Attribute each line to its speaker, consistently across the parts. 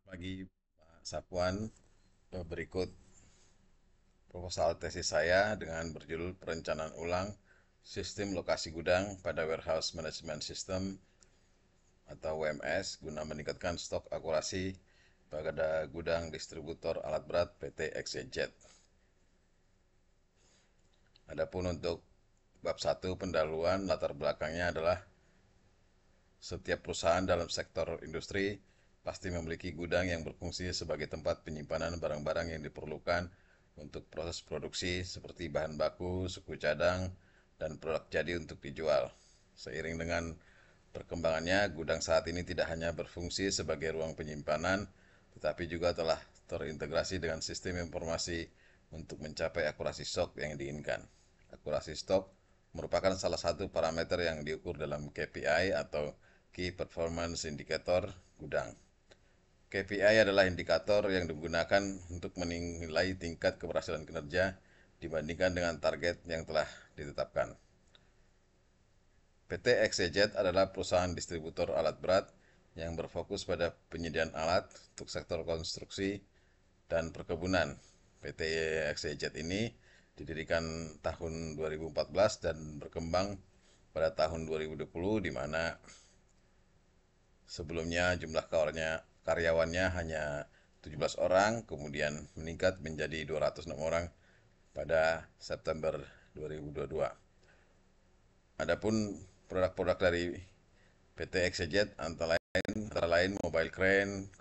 Speaker 1: Pagi Pak Sapuan, berikut proposal tesis saya dengan berjudul Perencanaan Ulang Sistem Lokasi Gudang pada Warehouse Management System atau WMS guna meningkatkan stok akurasi pada gudang distributor alat berat PT XYZ. Adapun untuk bab 1 pendahuluan, latar belakangnya adalah setiap perusahaan dalam sektor industri pasti memiliki gudang yang berfungsi sebagai tempat penyimpanan barang-barang yang diperlukan untuk proses produksi seperti bahan baku, suku cadang, dan produk jadi untuk dijual. Seiring dengan perkembangannya, gudang saat ini tidak hanya berfungsi sebagai ruang penyimpanan, tetapi juga telah terintegrasi dengan sistem informasi untuk mencapai akurasi stok yang diinginkan. Akurasi stok merupakan salah satu parameter yang diukur dalam KPI atau Key Performance Indicator gudang. KPI adalah indikator yang digunakan untuk menilai tingkat keberhasilan kinerja dibandingkan dengan target yang telah ditetapkan. PT XYZ adalah perusahaan distributor alat berat yang berfokus pada penyediaan alat untuk sektor konstruksi dan perkebunan. PT XYZ ini didirikan tahun 2014 dan berkembang pada tahun 2020, di mana sebelumnya jumlah karyawannya hanya 17 orang, kemudian meningkat menjadi 206 orang pada September 2022. Adapun produk-produk dari PT XYZ antara lain mobile crane,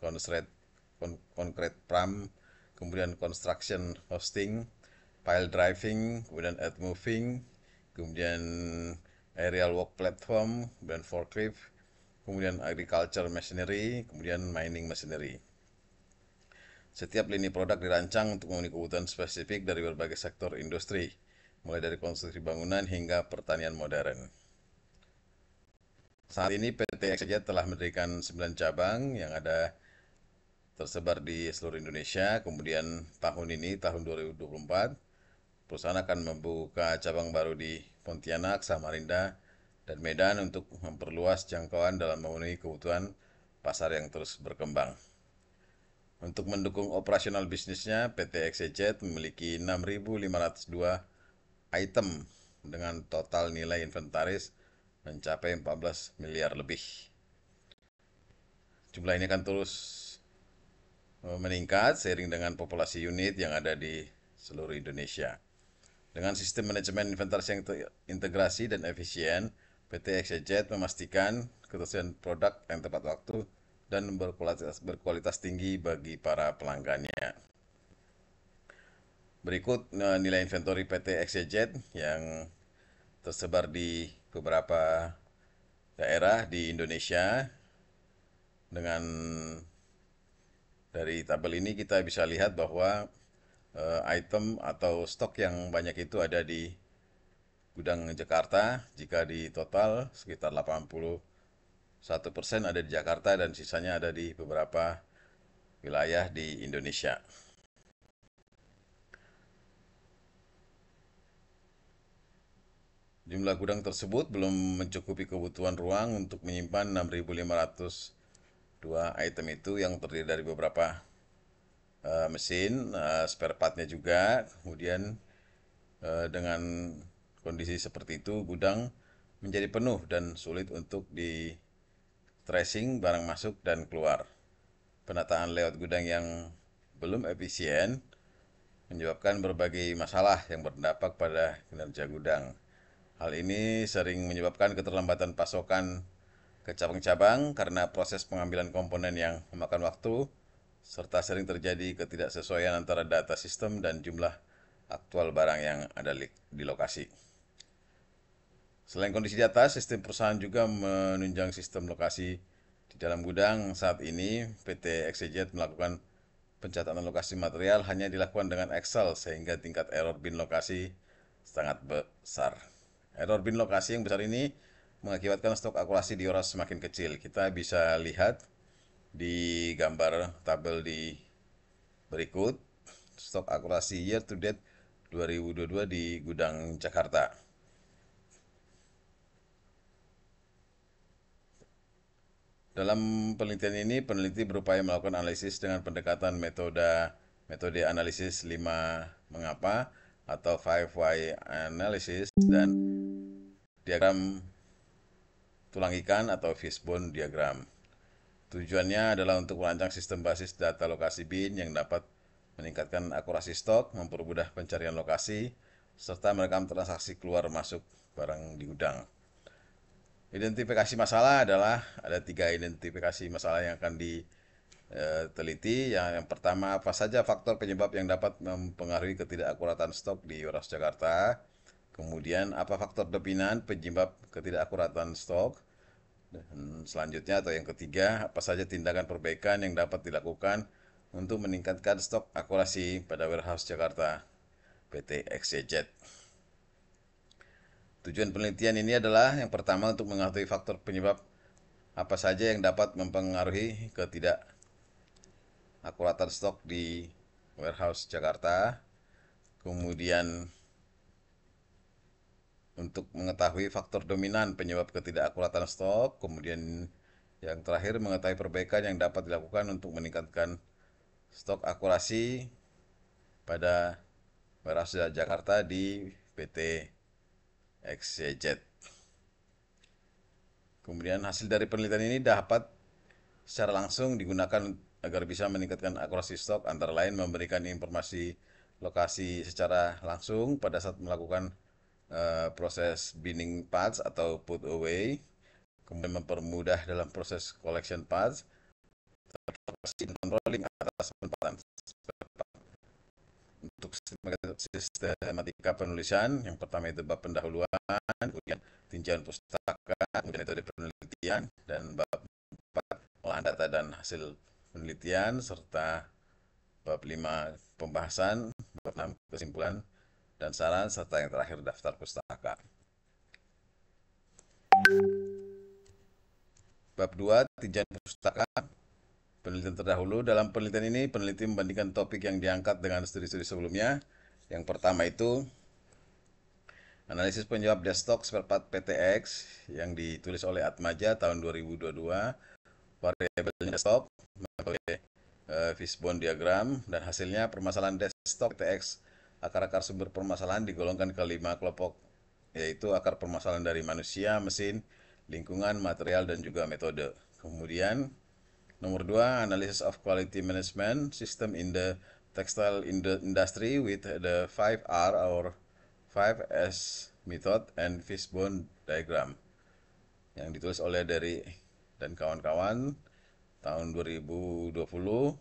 Speaker 1: concrete pram, kemudian construction hosting, pile driving, kemudian earth moving, kemudian aerial work platform, kemudian forklift, kemudian agriculture machinery, kemudian mining machinery. Setiap lini produk dirancang untuk memenuhi kebutuhan spesifik dari berbagai sektor industri, mulai dari konstruksi bangunan hingga pertanian modern. Saat ini PT XYZ telah mendirikan 9 cabang yang ada tersebar di seluruh Indonesia. Kemudian tahun 2024, perusahaan akan membuka cabang baru di Pontianak, Samarinda, dan Medan untuk memperluas jangkauan dalam memenuhi kebutuhan pasar yang terus berkembang. Untuk mendukung operasional bisnisnya, PT XYZ memiliki 6.502 item dengan total nilai inventaris mencapai 14 miliar lebih. Jumlah ini akan terus meningkat seiring dengan populasi unit yang ada di seluruh Indonesia. Dengan sistem manajemen inventaris yang terintegrasi dan efisien, PT XYZ memastikan ketersediaan produk yang tepat waktu dan berkualitas tinggi bagi para pelanggannya. Berikut nilai inventory PT XYZ yang tersebar di beberapa daerah di Indonesia. Dengan dari tabel ini kita bisa lihat bahwa item atau stok yang banyak itu ada di gudang Jakarta. Jika di total sekitar 81% ada di Jakarta dan sisanya ada di beberapa wilayah di Indonesia. Jumlah gudang tersebut belum mencukupi kebutuhan ruang untuk menyimpan 6.502 item itu yang terdiri dari beberapa mesin, spare partnya juga. Kemudian dengan kondisi seperti itu, gudang menjadi penuh dan sulit untuk di tracing barang masuk dan keluar. Penataan layout gudang yang belum efisien menyebabkan berbagai masalah yang berdampak pada kinerja gudang. Hal ini sering menyebabkan keterlambatan pasokan ke cabang-cabang karena proses pengambilan komponen yang memakan waktu, serta sering terjadi ketidaksesuaian antara data sistem dan jumlah aktual barang yang ada di lokasi. Selain kondisi di atas, sistem perusahaan juga menunjang sistem lokasi di dalam gudang. Saat ini, PT XYZ melakukan pencatatan lokasi material hanya dilakukan dengan Excel, sehingga tingkat error bin lokasi sangat besar. Error bin lokasi yang besar ini mengakibatkan stok akurasi dioras semakin kecil. Kita bisa lihat di gambar tabel di berikut, stok akurasi year to date 2022 di gudang Jakarta. Dalam penelitian ini, peneliti berupaya melakukan analisis dengan pendekatan metode analisis 5 mengapa atau 5 why analysis dan diagram tulang ikan atau fishbone diagram. Tujuannya adalah untuk merancang sistem basis data lokasi bin yang dapat meningkatkan akurasi stok, mempermudah pencarian lokasi, serta merekam transaksi keluar masuk barang di gudang. Identifikasi masalah adalah ada 3 identifikasi masalah yang akan diteliti. Yang pertama, apa saja faktor penyebab yang dapat mempengaruhi ketidakakuratan stok di Warehouse Jakarta. Kemudian, apa faktor dominan penyebab ketidakakuratan stok. Dan selanjutnya atau yang ketiga, apa saja tindakan perbaikan yang dapat dilakukan untuk meningkatkan stok akurasi pada Warehouse Jakarta PT XYZ. Tujuan penelitian ini adalah yang pertama untuk mengetahui faktor penyebab apa saja yang dapat mempengaruhi ketidakakuratan stok di Warehouse Jakarta. Kemudian untuk mengetahui faktor dominan penyebab ketidakakuratan stok. Kemudian yang terakhir mengetahui perbaikan yang dapat dilakukan untuk meningkatkan stok akurasi pada Warehouse Jakarta di PT XYZ. Kemudian hasil dari penelitian ini dapat secara langsung digunakan agar bisa meningkatkan akurasi stok, antara lain memberikan informasi lokasi secara langsung pada saat melakukan proses binning paths atau put away, kemudian mempermudah dalam proses collection paths, controlling atas penempatan. Untuk sistematika penulisan, yang pertama itu bab pendahuluan, kemudian tinjauan pustaka, kemudian metode penelitian, dan bab 4 olahan data dan hasil penelitian, serta bab 5 pembahasan, bab 6 kesimpulan dan saran, serta yang terakhir daftar pustaka. Bab 2 tinjauan pustaka. Penelitian terdahulu. Dalam penelitian ini, peneliti membandingkan topik yang diangkat dengan studi-studi sebelumnya. Yang pertama itu analisis penyebab destock spare part PTX yang ditulis oleh Atmaja tahun 2022. Variabelnya destock, metode fishbone diagram, dan hasilnya permasalahan destock PTX. Akar-akar sumber permasalahan digolongkan ke 5 kelompok, yaitu akar permasalahan dari manusia, mesin, lingkungan, material, dan juga metode. Kemudian nomor 2, analysis of quality management system in the textile industry with the 5R or 5S method and fishbone diagram, yang ditulis oleh Derry dan kawan-kawan tahun 2020.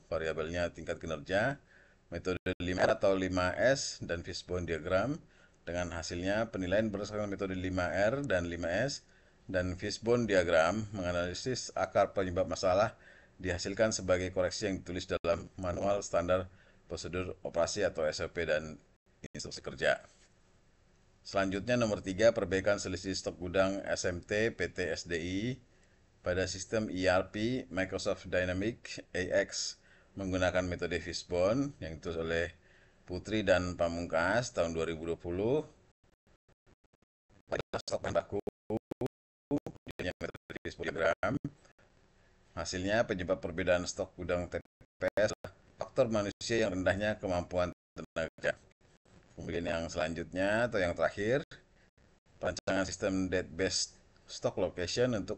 Speaker 1: Variabelnya tingkat kinerja, metode 5R atau 5S, dan fishbone diagram. Dengan hasilnya, penilaian berdasarkan metode 5R dan 5S dan fishbone diagram menganalisis akar penyebab masalah dihasilkan sebagai koreksi yang ditulis dalam manual standar prosedur operasi atau SOP dan instruksi kerja. Selanjutnya nomor 3, perbaikan selisih stok gudang SMT PT SDI pada sistem ERP Microsoft Dynamics AX menggunakan metode fishbone yang ditulis oleh Putri dan Pamungkas tahun 2020. Pada stok bahan baku metode fishbone diagram. Hasilnya penyebab perbedaan stok gudang TPS faktor manusia yang rendahnya kemampuan tenaga. Kemudian yang selanjutnya atau yang terakhir, perancangan sistem date-based stock location untuk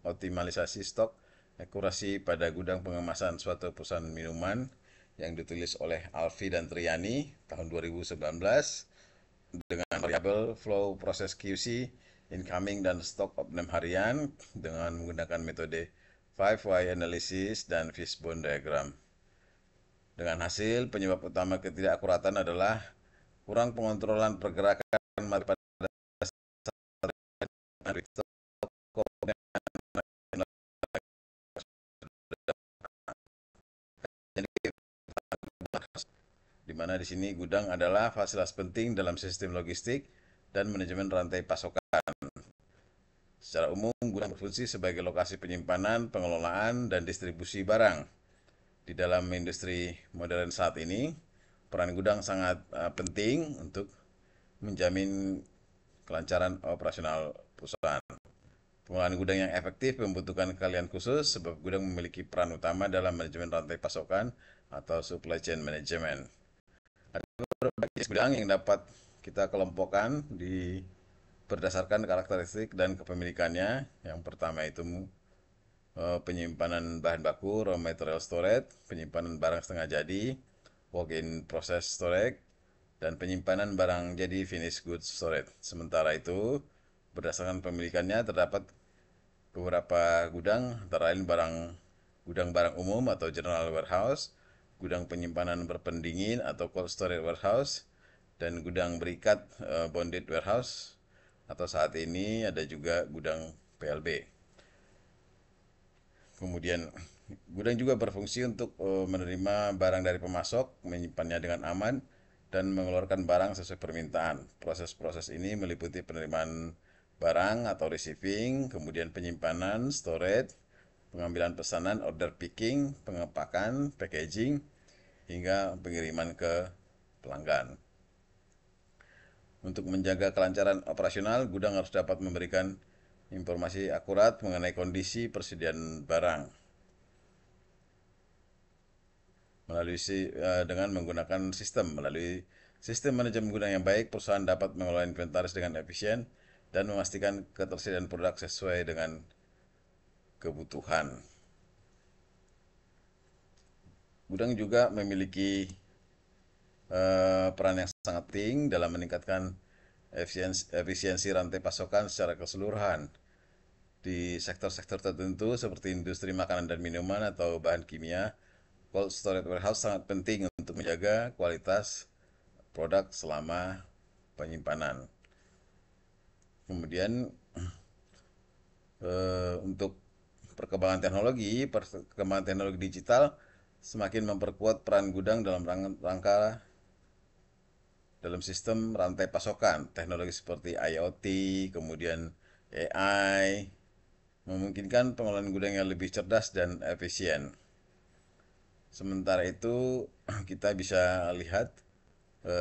Speaker 1: optimalisasi stok akurasi pada gudang pengemasan suatu perusahaan minuman yang ditulis oleh Alfi dan Triani tahun 2019 dengan variabel flow proses QC, incoming dan stock of 6 harian dengan menggunakan metode 5Y analysis dan fishbone diagram. Dengan hasil penyebab utama ketidakakuratan adalah kurang pengontrolan pergerakan pada di mana di sini gudang adalah fasilitas penting dalam sistem logistik dan manajemen rantai pasokan. Secara umum, gudang berfungsi sebagai lokasi penyimpanan, pengelolaan, dan distribusi barang. Di dalam industri modern saat ini, peran gudang sangat penting untuk menjamin kelancaran operasional perusahaan. Pengelolaan gudang yang efektif membutuhkan keahlian khusus sebab gudang memiliki peran utama dalam manajemen rantai pasokan atau supply chain management. Ada beberapa jenis gudang yang dapat kita kelompokkan berdasarkan karakteristik dan kepemilikannya. Yang pertama itu penyimpanan bahan baku, raw material storage, penyimpanan barang setengah jadi, walk-in process storage, dan penyimpanan barang jadi finished goods storage. Sementara itu, berdasarkan pemilikannya terdapat beberapa gudang, antara lain gudang barang umum atau general warehouse, gudang penyimpanan berpendingin atau cold storage warehouse, dan gudang berikat bonded warehouse, atau saat ini ada juga gudang PLB. Kemudian gudang juga berfungsi untuk menerima barang dari pemasok, menyimpannya dengan aman, dan mengeluarkan barang sesuai permintaan. Proses-proses ini meliputi penerimaan barang atau receiving, kemudian penyimpanan, storage, pengambilan pesanan, order picking, pengepakan, packaging, hingga pengiriman ke pelanggan. Untuk menjaga kelancaran operasional, gudang harus dapat memberikan informasi akurat mengenai kondisi persediaan barang. Dengan menggunakan melalui sistem manajemen gudang yang baik, perusahaan dapat mengelola inventaris dengan efisien dan memastikan ketersediaan produk sesuai dengan kebutuhan. Gudang juga memiliki peran yang sangat penting dalam meningkatkan efisiensi rantai pasokan secara keseluruhan. Di sektor-sektor tertentu seperti industri makanan dan minuman atau bahan kimia, cold storage warehouse sangat penting untuk menjaga kualitas produk selama penyimpanan. Kemudian untuk perkembangan teknologi digital semakin memperkuat peran gudang dalam rangka dalam sistem rantai pasokan. Teknologi seperti IoT, kemudian AI, memungkinkan pengelolaan gudang yang lebih cerdas dan efisien. Sementara itu, kita bisa lihat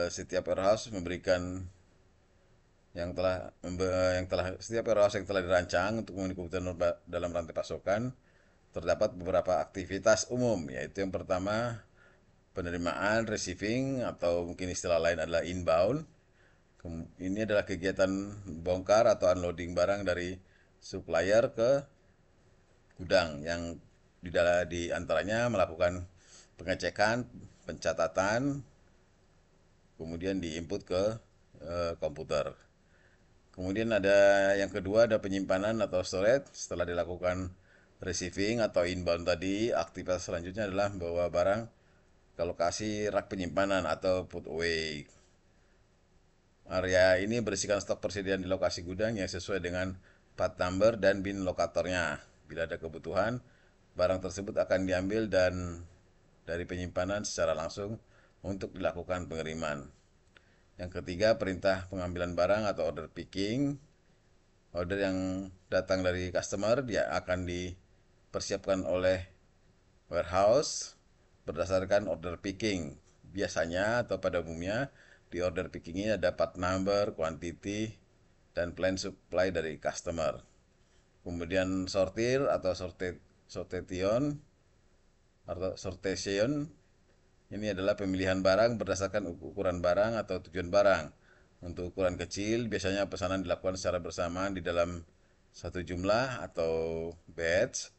Speaker 1: setiap warehouse memberikan setiap warehouse yang telah dirancang untuk memenuhi kebutuhan dalam rantai pasokan terdapat beberapa aktivitas umum, yaitu yang pertama penerimaan, receiving, atau mungkin istilah lain adalah inbound. Ini adalah kegiatan bongkar atau unloading barang dari supplier ke gudang yang di antaranya melakukan pengecekan, pencatatan, kemudian diinput ke komputer. Kemudian yang kedua ada penyimpanan atau storage. Setelah dilakukan receiving atau inbound tadi, aktivitas selanjutnya adalah membawa barang ke lokasi rak penyimpanan atau put away. Area ini berisikan stok persediaan di lokasi gudang yang sesuai dengan part number dan bin lokatornya. Bila ada kebutuhan, barang tersebut akan diambil dan dari penyimpanan secara langsung untuk dilakukan pengiriman. Yang ketiga, perintah pengambilan barang atau order picking. Order yang datang dari customer dia akan dipersiapkan oleh warehouse berdasarkan order picking. Biasanya atau pada umumnya di order picking ini ada part number, quantity, dan plan supply dari customer. Kemudian sortir atau sortation ini adalah pemilihan barang berdasarkan ukuran barang atau tujuan barang. Untuk ukuran kecil, biasanya pesanan dilakukan secara bersamaan di dalam satu jumlah atau batch,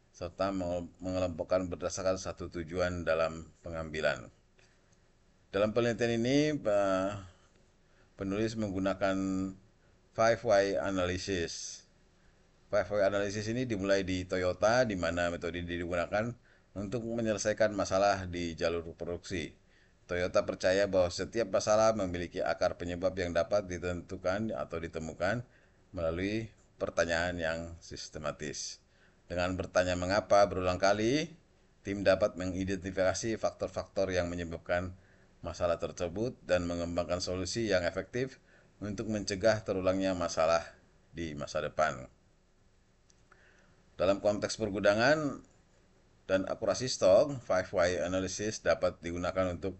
Speaker 1: serta mengelompokkan berdasarkan satu tujuan dalam pengambilan. Dalam penelitian ini, penulis menggunakan 5 why analysis. 5 why analysis ini dimulai di Toyota, di mana metode ini digunakan untuk menyelesaikan masalah di jalur produksi. Toyota percaya bahwa setiap masalah memiliki akar penyebab yang dapat ditentukan atau ditemukan melalui pertanyaan yang sistematis. Dengan bertanya mengapa berulang kali, tim dapat mengidentifikasi faktor-faktor yang menyebabkan masalah tersebut dan mengembangkan solusi yang efektif untuk mencegah terulangnya masalah di masa depan. Dalam konteks pergudangan dan akurasi stok, 5 why analysis dapat digunakan untuk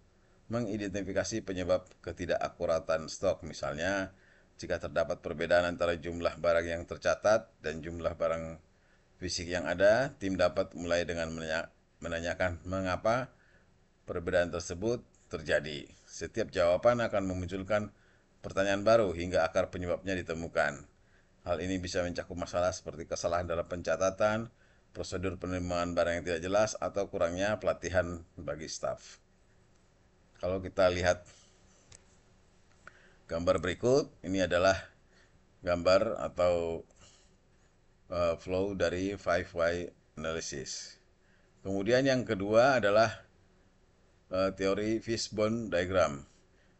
Speaker 1: mengidentifikasi penyebab ketidakakuratan stok. Misalnya, Jika terdapat perbedaan antara jumlah barang yang tercatat dan jumlah barang fisik yang ada, tim dapat mulai dengan menanyakan mengapa perbedaan tersebut terjadi. Setiap jawaban akan memunculkan pertanyaan baru hingga akar penyebabnya ditemukan. Hal ini bisa mencakup masalah seperti kesalahan dalam pencatatan, prosedur penerimaan barang yang tidak jelas, atau kurangnya pelatihan bagi staf. Kalau kita lihat gambar berikut, ini adalah gambar atau flow dari 5Y analysis. Kemudian yang kedua adalah teori fishbone diagram.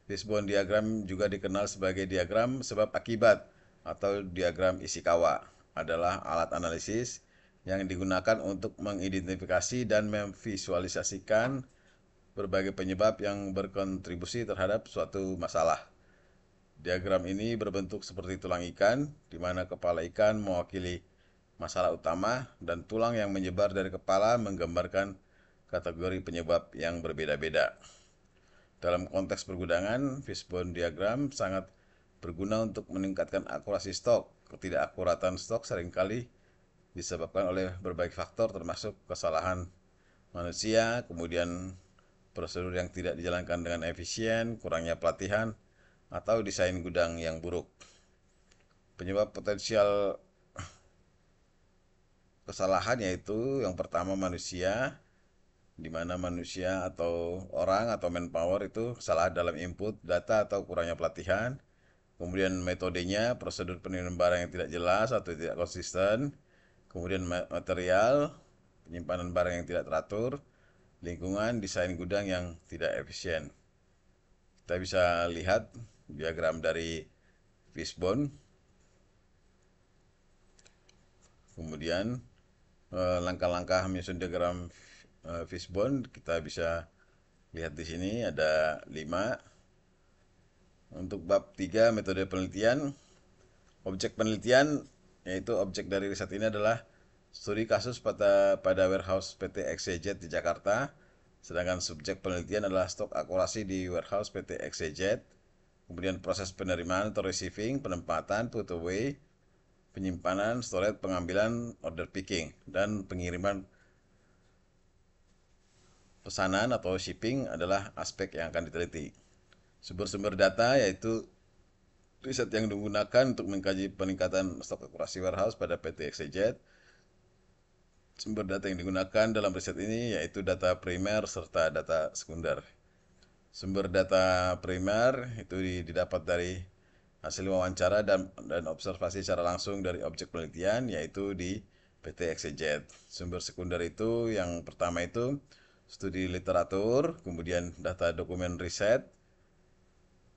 Speaker 1: Fishbone diagram juga dikenal sebagai diagram sebab akibat atau diagram Ishikawa, adalah alat analisis yang digunakan untuk mengidentifikasi dan memvisualisasikan berbagai penyebab yang berkontribusi terhadap suatu masalah. Diagram ini berbentuk seperti tulang ikan, di mana kepala ikan mewakili masalah utama dan tulang yang menyebar dari kepala menggambarkan kategori penyebab yang berbeda-beda. Dalam konteks pergudangan, fishbone diagram sangat berguna untuk meningkatkan akurasi stok. Ketidakakuratan stok seringkali disebabkan oleh berbagai faktor termasuk kesalahan manusia, kemudian prosedur yang tidak dijalankan dengan efisien, kurangnya pelatihan, atau desain gudang yang buruk. Penyebab potensial kesalahan yaitu yang pertama manusia, di mana manusia atau orang atau manpower itu salah dalam input data atau kurangnya pelatihan. Kemudian metodenya, prosedur penerimaan barang yang tidak jelas atau tidak konsisten. Kemudian material, penyimpanan barang yang tidak teratur. Lingkungan, desain gudang yang tidak efisien. Kita bisa lihat diagram dari fishbone. Kemudian langkah-langkah menyusun diagram fishbone kita bisa lihat di sini ada 5. Untuk bab 3 metode penelitian, objek penelitian yaitu objek dari riset ini adalah studi kasus pada warehouse PT XYZ di Jakarta, sedangkan subjek penelitian adalah stok akurasi di warehouse PT XYZ. Kemudian proses penerimaan atau receiving, penempatan, put away, penyimpanan, storage, pengambilan, order picking, dan pengiriman pesanan atau shipping adalah aspek yang akan diteliti. Sumber-sumber data yaitu riset yang digunakan untuk mengkaji peningkatan stok akurasi warehouse pada PT XYZ. Sumber data yang digunakan dalam riset ini yaitu data primer serta data sekunder. Sumber data primer itu didapat dari hasil wawancara dan observasi secara langsung dari objek penelitian yaitu di PT XYZ. Sumber sekunder itu yang pertama itu studi literatur, kemudian data dokumen riset,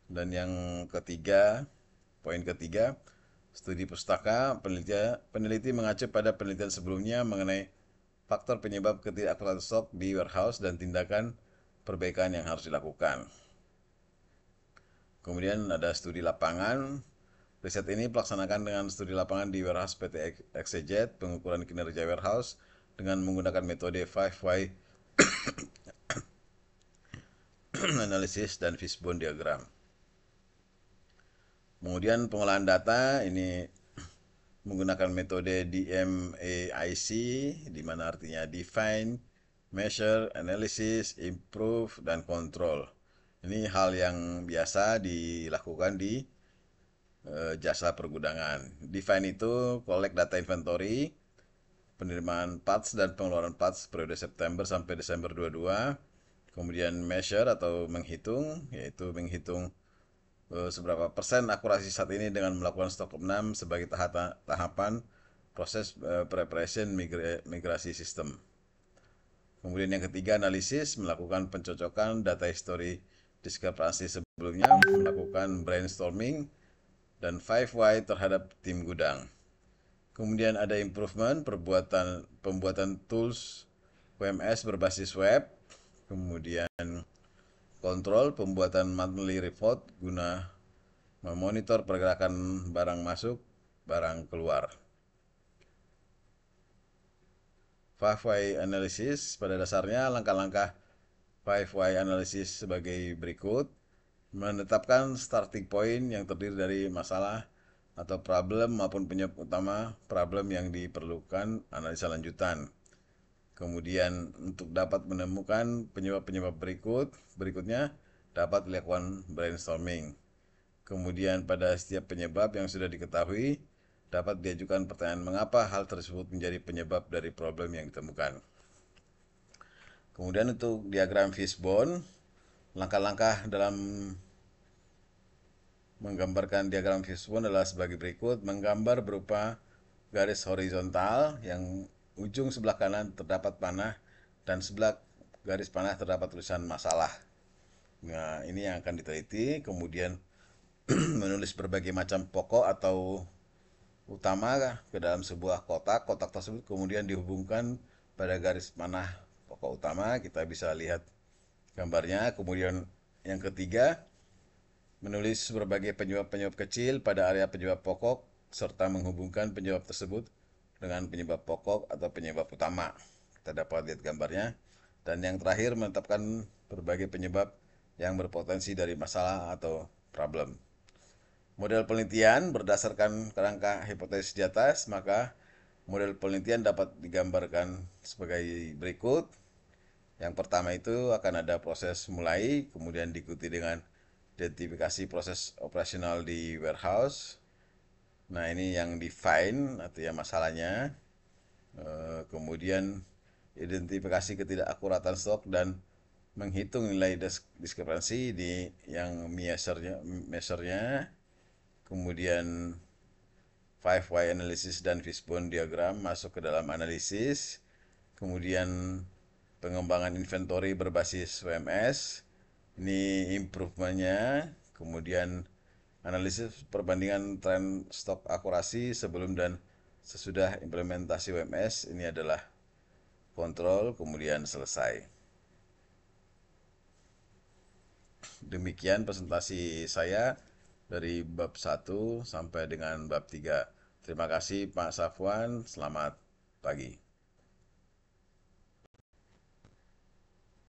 Speaker 1: dan yang ketiga, poin ketiga, studi pustaka. Peneliti mengacu pada penelitian sebelumnya mengenai faktor penyebab ketidakakuratan stok di warehouse dan tindakan perbaikan yang harus dilakukan. Kemudian ada studi lapangan. Riset ini pelaksanakan dengan studi lapangan di warehouse PT XYZ, pengukuran kinerja warehouse dengan menggunakan metode 5Y analysis dan fishbone diagram. Kemudian pengolahan data ini menggunakan metode DMAIC, di mana artinya define, measure, analysis, improve, dan control. Ini hal yang biasa dilakukan di jasa pergudangan. Define itu collect data inventory, penerimaan parts dan pengeluaran parts periode September sampai Desember 22. Kemudian measure atau menghitung, yaitu menghitung seberapa persen akurasi saat ini dengan melakukan stok 6 sebagai tahapan proses preparation migrasi sistem. Kemudian yang ketiga, analisis, melakukan pencocokan data history diskrepansi sebelumnya, melakukan brainstorming, dan 5Y terhadap tim gudang. Kemudian ada improvement, pembuatan tools WMS berbasis web. Kemudian kontrol, pembuatan monthly report guna memonitor pergerakan barang masuk, barang keluar. 5Y analysis pada dasarnya langkah-langkah 5Y analysis sebagai berikut. menetapkan starting point yang terdiri dari masalah atau problem maupun penyebab utama problem yang diperlukan analisa lanjutan. Kemudian untuk dapat menemukan penyebab-penyebab berikutnya dapat dilakukan brainstorming. Kemudian pada setiap penyebab yang sudah diketahui dapat diajukan pertanyaan mengapa hal tersebut menjadi penyebab dari problem yang ditemukan. Kemudian untuk diagram fishbone, langkah-langkah dalam menggambarkan diagram fishbone adalah sebagai berikut. Menggambar berupa garis horizontal yang ujung sebelah kanan terdapat panah dan sebelah garis panah terdapat tulisan masalah. Nah, ini yang akan diteliti. Kemudian menulis berbagai macam pokok atau utama ke dalam sebuah kotak. Kotak tersebut kemudian dihubungkan pada garis panah pokok utama. Kita bisa lihat gambarnya. Kemudian yang ketiga, menulis berbagai penyebab-penyebab kecil pada area penyebab pokok serta menghubungkan penyebab tersebut dengan penyebab pokok atau penyebab utama. Kita dapat lihat gambarnya. Dan yang terakhir, menetapkan berbagai penyebab yang berpotensi dari masalah atau problem. Model penelitian berdasarkan kerangka hipotesis di atas, maka model penelitian dapat digambarkan sebagai berikut. Yang pertama itu akan ada proses mulai, kemudian diikuti dengan identifikasi proses operasional di warehouse. Nah, ini yang define atau ya masalahnya. Kemudian identifikasi ketidakakuratan stok dan menghitung nilai diskrepansi di yang measure-nya. Kemudian 5 why analysis dan fishbone diagram masuk ke dalam analisis. Kemudian pengembangan inventory berbasis WMS. Ini improvementnya. Kemudian analisis perbandingan tren stok akurasi sebelum dan sesudah implementasi WMS. Ini adalah kontrol, kemudian selesai. Demikian presentasi saya dari bab 1 sampai dengan bab 3. Terima kasih Pak Safwan, selamat pagi.